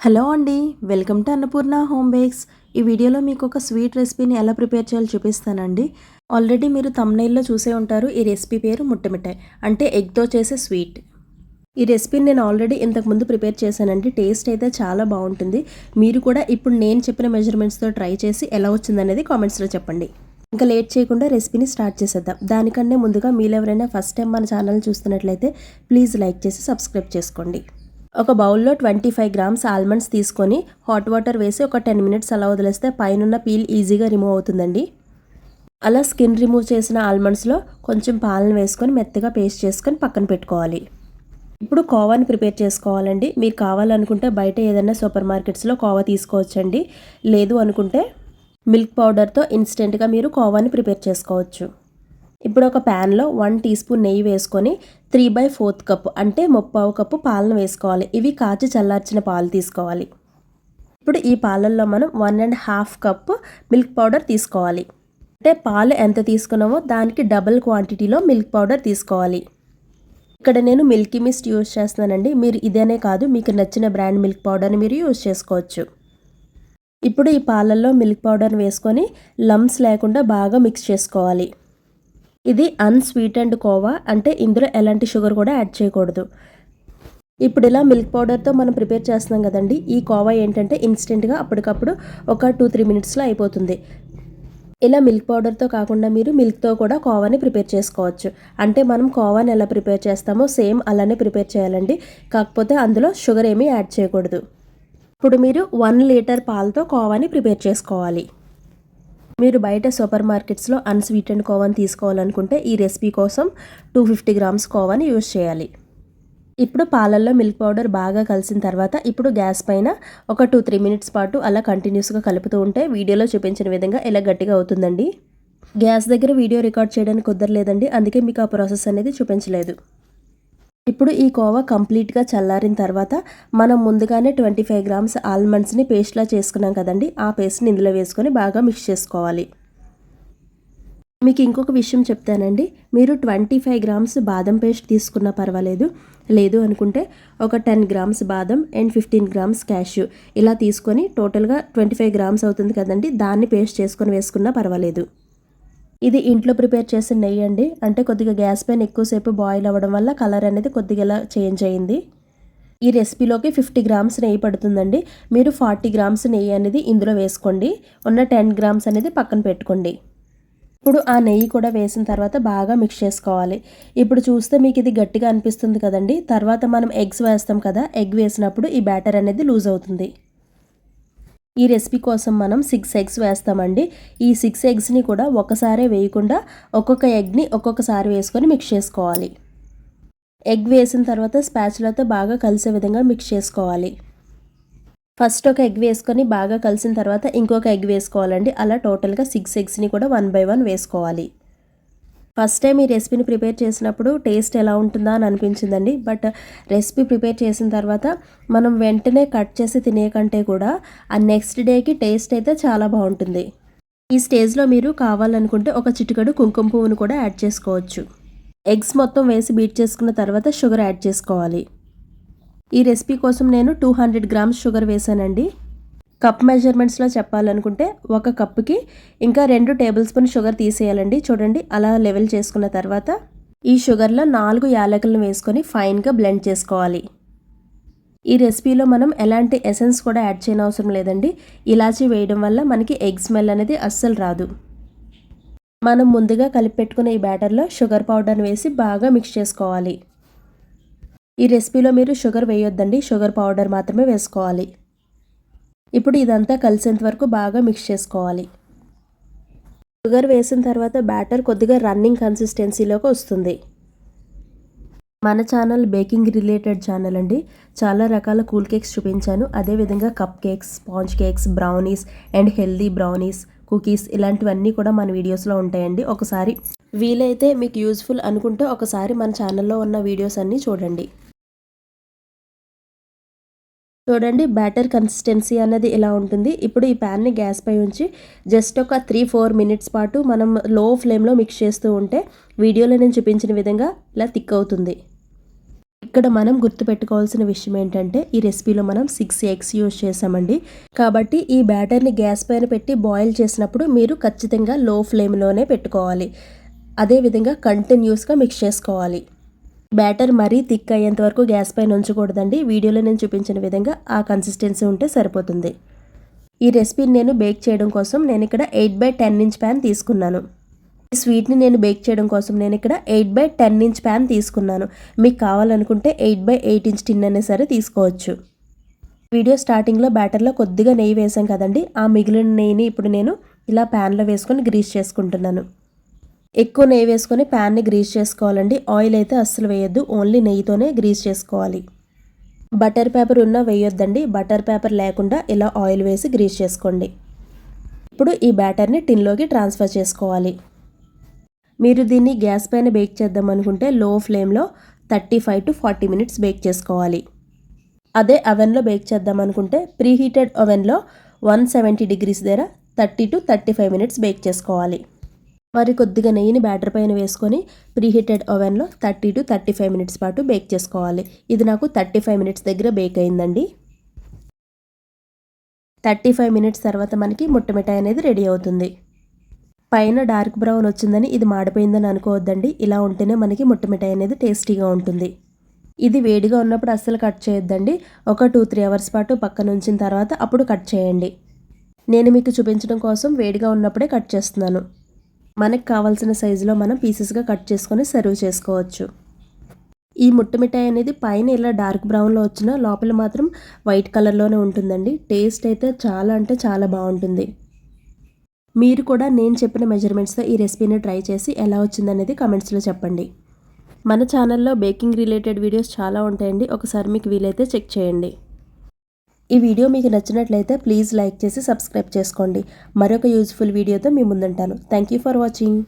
Hello అండి, welcome to Annapurna home bakes. ఈ వీడియోలో మీకు ఒక స్వీట్ రెసిపీని ఎలా ప్రిపేర్ చేయాలో చూపిస్తానండి. ఆల్రెడీ మీరు థంబ్నెయిల్లో చూసే ఉంటారు. ఈ రెసిపీ పేరు ముట్టమిఠాయి, అంటే ఎగ్తో చేసే స్వీట్. ఈ రెసిపీని నేను ఆల్రెడీ ఇంతకుముందు ప్రిపేర్ చేశానండి. టేస్ట్ అయితే చాలా బాగుంటుంది. మీరు కూడా ఇప్పుడు నేను చెప్పిన మెజర్మెంట్స్తో ట్రై చేసి ఎలా వచ్చిందనేది కామెంట్స్లో చెప్పండి. ఇంకా లేట్ చేయకుండా రెసిపీని స్టార్ట్ చేసేద్దాం. దానికన్నా ముందుగా మీరు ఎవరైనా ఫస్ట్ టైం మన ఛానల్ చూస్తున్నట్లయితే ప్లీజ్ లైక్ చేసి సబ్స్క్రైబ్ చేసుకోండి. ఒక బౌల్లో 25 గ్రామ్స్ ఆల్మండ్స్ తీసుకొని హాట్ వాటర్ వేసి ఒక 10 మినిట్స్ అలా వదిలేస్తే పైనున్న పీల్ ఈజీగా రిమూవ్ అవుతుందండి. అలా స్కిన్ రిమూవ్ చేసిన ఆల్మండ్స్లో కొంచెం పాలను వేసుకొని మెత్తగా పేస్ట్ చేసుకొని పక్కన పెట్టుకోవాలి. ఇప్పుడు కోవాని ప్రిపేర్ చేసుకోవాలండి. మీరు కావాలనుకుంటే బయట ఏదైనా సూపర్ మార్కెట్స్లో కోవా తీసుకోవచ్చండి. లేదు అనుకుంటే మిల్క్ పౌడర్తో ఇన్స్టెంట్గా మీరు కోవాని ప్రిపేర్ చేసుకోవచ్చు. ఇప్పుడు ఒక ప్యాన్లో 1 టీ స్పూన్ నెయ్యి వేసుకొని 3/4 కప్పు అంటే 3/4 కప్పు పాలను వేసుకోవాలి. ఇవి కాచి చల్లార్చిన పాలు తీసుకోవాలి. ఇప్పుడు ఈ పాలల్లో మనం 1.5 కప్పు మిల్క్ పౌడర్ తీసుకోవాలి. అంటే పాలు ఎంత తీసుకున్నామో దానికి డబుల్ క్వాంటిటీలో మిల్క్ పౌడర్ తీసుకోవాలి. ఇక్కడ నేను మిల్కీ మిస్ట్ యూజ్ చేస్తున్నానండి. మీరు ఇదేనే కాదు, మీకు నచ్చిన బ్రాండ్ మిల్క్ పౌడర్ని మీరు యూజ్ చేసుకోవచ్చు. ఇప్పుడు ఈ పాలల్లో మిల్క్ పౌడర్ వేసుకొని లమ్స్ లేకుండా బాగా మిక్స్ చేసుకోవాలి. ఇది అన్స్వీటెండ్ కోవా, అంటే ఇందులో ఎలాంటి షుగర్ కూడా యాడ్ చేయకూడదు. ఇప్పుడు ఇలా మిల్క్ పౌడర్తో మనం ప్రిపేర్ చేస్తున్నాం కదండి. ఈ కోవా ఏంటంటే ఇన్స్టెంట్గా అప్పటికప్పుడు ఒక 2-3 మినిట్స్లో అయిపోతుంది. ఇలా మిల్క్ పౌడర్తో కాకుండా మీరు మిల్క్తో కూడా కోవాని ప్రిపేర్ చేసుకోవచ్చు. అంటే మనం కోవాని ఎలా ప్రిపేర్ చేస్తామో సేమ్ అలానే ప్రిపేర్ చేయాలండి. కాకపోతే అందులో షుగర్ ఏమీ యాడ్ చేయకూడదు. ఇప్పుడు మీరు 1 లీటర్ పాలతో కోవాని ప్రిపేర్ చేసుకోవాలి. మీరు బయట సూపర్ మార్కెట్స్లో అన్స్వీటెండ్ కోవాని తీసుకోవాలనుకుంటే ఈ రెసిపీ కోసం 250 గ్రామ్స్ కోవాని యూజ్ చేయాలి. ఇప్పుడు పాలల్లో మిల్క్ పౌడర్ బాగా కలిసిన తర్వాత ఇప్పుడు గ్యాస్ పైన ఒక 2-3 మినిట్స్ పాటు అలా కంటిన్యూస్గా కలుపుతూ ఉంటే వీడియోలో చూపించిన విధంగా ఇలా గట్టిగా అవుతుందండి. గ్యాస్ దగ్గర వీడియో రికార్డ్ చేయడానికి కుదరలేదండి, అందుకే మీకు ఆ ప్రాసెస్ అనేది చూపించలేదు. ఇప్పుడు ఈ కోవా కంప్లీట్గా చల్లారిన తర్వాత మనం ముందుగానే 25 గ్రామ్స్ ఆల్మండ్స్ని పేస్ట్లా చేసుకున్నాం కదండి. ఆ పేస్ట్ని ఇందులో వేసుకొని బాగా మిక్స్ చేసుకోవాలి. మీకు ఇంకొక విషయం చెప్తానండి. మీరు 25 గ్రామ్స్ బాదం పేస్ట్ తీసుకున్నా పర్వాలేదు. లేదు అనుకుంటే ఒక 10 గ్రామ్స్ బాదం అండ్ 15 గ్రామ్స్ క్యాష్యూ ఇలా తీసుకొని టోటల్గా 25 గ్రామ్స్ అవుతుంది కదండి. దాన్ని పేస్ట్ చేసుకొని వేసుకున్నా పర్వాలేదు. ఇది ఇంట్లో ప్రిపేర్ చేసిన నెయ్యి అండి. అంటే కొద్దిగా గ్యాస్ పైన ఎక్కువసేపు బాయిల్ అవ్వడం వల్ల కలర్ అనేది కొద్దిగా ఇలా చేంజ్ అయింది. ఈ రెసిపీలోకి 50 గ్రామ్స్ నెయ్యి పడుతుందండి. మీరు 40 గ్రామ్స్ నెయ్యి అనేది ఇందులో వేసుకోండి. ఉన్న 10 గ్రామ్స్ అనేది పక్కన పెట్టుకోండి. ఇప్పుడు ఆ నెయ్యి కూడా వేసిన తర్వాత బాగా మిక్స్ చేసుకోవాలి. ఇప్పుడు చూస్తే మీకు ఇది గట్టిగా అనిపిస్తుంది కదండి. తర్వాత మనం ఎగ్స్ వేస్తాం కదా, ఎగ్ వేసినప్పుడు ఈ బ్యాటర్ అనేది లూజ్ అవుతుంది. ఈ రెసిపీ కోసం మనం 6 ఎగ్స్ వేస్తామండి. ఈ 6 ఎగ్స్ని కూడా ఒకసారే వేయకుండా ఒక్కొక్క ఎగ్ని ఒక్కొక్కసారి వేసుకొని మిక్స్ చేసుకోవాలి. ఎగ్ వేసిన తర్వాత స్పాచులాతో బాగా కలిసే విధంగా మిక్స్ చేసుకోవాలి. ఫస్ట్ ఒక ఎగ్ వేసుకొని బాగా కలిసిన తర్వాత ఇంకొక ఎగ్ వేసుకోవాలండి. అలా టోటల్గా 6 ఎగ్స్ని కూడా 1 బై 1 వేసుకోవాలి. ఫస్ట్ టైం ఈ రెసిపీని ప్రిపేర్ చేసినప్పుడు టేస్ట్ ఎలా ఉంటుందా అని అనిపించిందండి. బట్ రెసిపీ ప్రిపేర్ చేసిన తర్వాత మనం వెంటనే కట్ చేసి తినే కంటే కూడా ఆ నెక్స్ట్ డేకి టేస్ట్ అయితే చాలా బాగుంటుంది. ఈ స్టేజ్లో మీరు కావాలనుకుంటే ఒక చిటికెడు కుంకుమ పువ్వును కూడా యాడ్ చేసుకోవచ్చు. ఎగ్స్ మొత్తం వేసి బీట్ చేసుకున్న తర్వాత షుగర్ యాడ్ చేసుకోవాలి. ఈ రెసిపీ కోసం నేను 200 గ్రామ్స్ షుగర్ వేసానండి. కప్ మెజర్మెంట్స్లో చెప్పాలనుకుంటే ఒక కప్పుకి ఇంకా 2 టేబుల్ స్పూన్ షుగర్ తీసేయాలండి. చూడండి, అలా లెవెల్ చేసుకున్న తర్వాత ఈ షుగర్లో 4 యాలకులను వేసుకొని ఫైన్గా బ్లెండ్ చేసుకోవాలి. ఈ రెసిపీలో మనం ఎలాంటి ఎసెన్స్ కూడా యాడ్ చేయనవసరం లేదండి. ఇలాచీ వేయడం వల్ల మనకి ఎగ్ స్మెల్ అనేది అస్సలు రాదు. మనం ముందుగా కలిపి పెట్టుకున్న ఈ బ్యాటర్లో షుగర్ పౌడర్ని వేసి బాగా మిక్స్ చేసుకోవాలి. ఈ రెసిపీలో మీరు షుగర్ వేయొద్దండి, షుగర్ పౌడర్ మాత్రమే వేసుకోవాలి. ఇప్పుడు ఇదంతా కలిసేంత వరకు బాగా మిక్స్ చేసుకోవాలి. షుగర్ వేసిన తర్వాత బ్యాటర్ కొద్దిగా రన్నింగ్ కన్సిస్టెన్సీలోకి వస్తుంది. మన ఛానల్ బేకింగ్ రిలేటెడ్ ఛానల్ అండి. చాలా రకాల కూల్ కేక్స్ చూపించాను. అదేవిధంగా cup cakes, sponge cakes, brownies and healthy brownies, cookies ఇలాంటివన్నీ కూడా మన వీడియోస్లో ఉంటాయండి. ఒకసారి వీలైతే మీకు యూజ్ఫుల్ అనుకుంటే ఒకసారి మన ఛానల్లో ఉన్న వీడియోస్ అన్నీ చూడండి. చూడండి, బ్యాటర్ కన్సిస్టెన్సీ అనేది ఇలా ఉంటుంది. ఇప్పుడు ఈ ప్యాన్ని గ్యాస్ పై ఉంచి జస్ట్ ఒక 3-4 మినిట్స్ పాటు మనం లో ఫ్లేమ్లో మిక్స్ చేస్తూ ఉంటే వీడియోలో నేను చూపించిన విధంగా ఇలా థిక్ అవుతుంది. ఇక్కడ మనం గుర్తుపెట్టుకోవాల్సిన విషయం ఏంటంటే ఈ రెసిపీలో మనం 6 ఎగ్స్ యూజ్ చేసామండి. కాబట్టి ఈ బ్యాటర్ని గ్యాస్ పైన పెట్టి బాయిల్ చేసినప్పుడు మీరు ఖచ్చితంగా లో ఫ్లేమ్లోనే పెట్టుకోవాలి. అదేవిధంగా కంటిన్యూస్గా మిక్స్ చేసుకోవాలి. బ్యాటర్ మరీ థిక్ అయ్యేంత వరకు గ్యాస్ పైన ఉంచకూడదండి. వీడియోలో నేను చూపించిన విధంగా ఆ కన్సిస్టెన్సీ ఉంటే సరిపోతుంది. ఈ రెసిపీని నేను బేక్ చేయడం కోసం నేను ఇక్కడ 8x10 ఇంచ్ ప్యాన్ తీసుకున్నాను. ఈ స్వీట్ని నేను బేక్ చేయడం కోసం నేను ఇక్కడ 8x10 ఇంచ్ ప్యాన్ తీసుకున్నాను. మీకు కావాలనుకుంటే 8x8 ఇంచ్ టిన్ అయినా సరే తీసుకోవచ్చు. వీడియో స్టార్టింగ్లో బ్యాటర్లో కొద్దిగా నెయ్యి వేసాం కదండి, ఆ మిగిలిన నెయ్యిని ఇప్పుడు నేను ఇలా ప్యాన్లో వేసుకొని గ్రీస్ చేసుకుంటున్నాను. ఎక్కువ నెయ్యి వేసుకొని ప్యాన్ని గ్రీస్ చేసుకోవాలండి. ఆయిల్ అయితే అస్సలు వేయొద్దు, ఓన్లీ నెయ్యితోనే గ్రీస్ చేసుకోవాలి. బటర్ పేపర్ ఉన్నా వేయొద్దండి, బటర్ పేపర్ లేకుండా ఇలా ఆయిల్ వేసి గ్రీస్ చేసుకోండి. ఇప్పుడు ఈ బ్యాటర్ని టిన్లోకి ట్రాన్స్ఫర్ చేసుకోవాలి. మీరు దీన్ని గ్యాస్ పైన బేక్ చేద్దాం అనుకుంటే లో ఫ్లేమ్లో 35 to 40 మినిట్స్ బేక్ చేసుకోవాలి. అదే అవెన్లో బేక్ చేద్దాం అనుకుంటే ప్రీహీటెడ్ ఓవెన్లో 170 డిగ్రీస్ దగ్గర 30 to 35 మినిట్స్ బేక్ చేసుకోవాలి. మరి కొద్దిగా నెయ్యిని బ్యాటర్ పైన వేసుకొని ప్రీహీటెడ్ ఓవెన్లో 30 to 35 మినిట్స్ పాటు బేక్ చేసుకోవాలి. ఇది నాకు 35 మినిట్స్ దగ్గర బేక్ అయిందండి. 35 మినిట్స్ తర్వాత మనకి ముట్టమిఠాయి అనేది రెడీ అవుతుంది. పైన డార్క్ బ్రౌన్ వచ్చిందని ఇది మాడిపోయిందని అనుకోవద్దండి. ఇలా ఉంటేనే మనకి ముట్టమిఠాయి అనేది టేస్టీగా ఉంటుంది. ఇది వేడిగా ఉన్నప్పుడు అస్సలు కట్ చేయొద్దండి. ఒక 2-3 అవర్స్ పాటు పక్కన ఉంచిన తర్వాత అప్పుడు కట్ చేయండి. నేను మీకు చూపించడం కోసం వేడిగా ఉన్నప్పుడే కట్ చేస్తున్నాను. మనకు కావాల్సిన సైజులో మనం పీసెస్గా కట్ చేసుకొని సర్వ్ చేసుకోవచ్చు. ఈ ముట్టమిఠాయి అనేది పైన ఇలా డార్క్ బ్రౌన్లో వచ్చిన లోపల మాత్రం వైట్ కలర్లోనే ఉంటుందండి. టేస్ట్ అయితే చాలా అంటే చాలా బాగుంటుంది. మీరు కూడా నేను చెప్పిన మెజర్మెంట్స్తో ఈ రెసిపీని ట్రై చేసి ఎలా వచ్చిందనేది కమెంట్స్లో చెప్పండి. మన ఛానల్లో బేకింగ్ రిలేటెడ్ వీడియోస్ చాలా ఉంటాయండి, ఒకసారి మీకు వీలైతే చెక్ చేయండి. ఈ వీడియో మీకు నచ్చినట్లయితే ప్లీజ్ లైక్ చేసి సబ్స్క్రైబ్ చేసుకోండి. మరొక యూజ్ఫుల్ వీడియోతో మీ ముందుంటాను. Thank you for watching.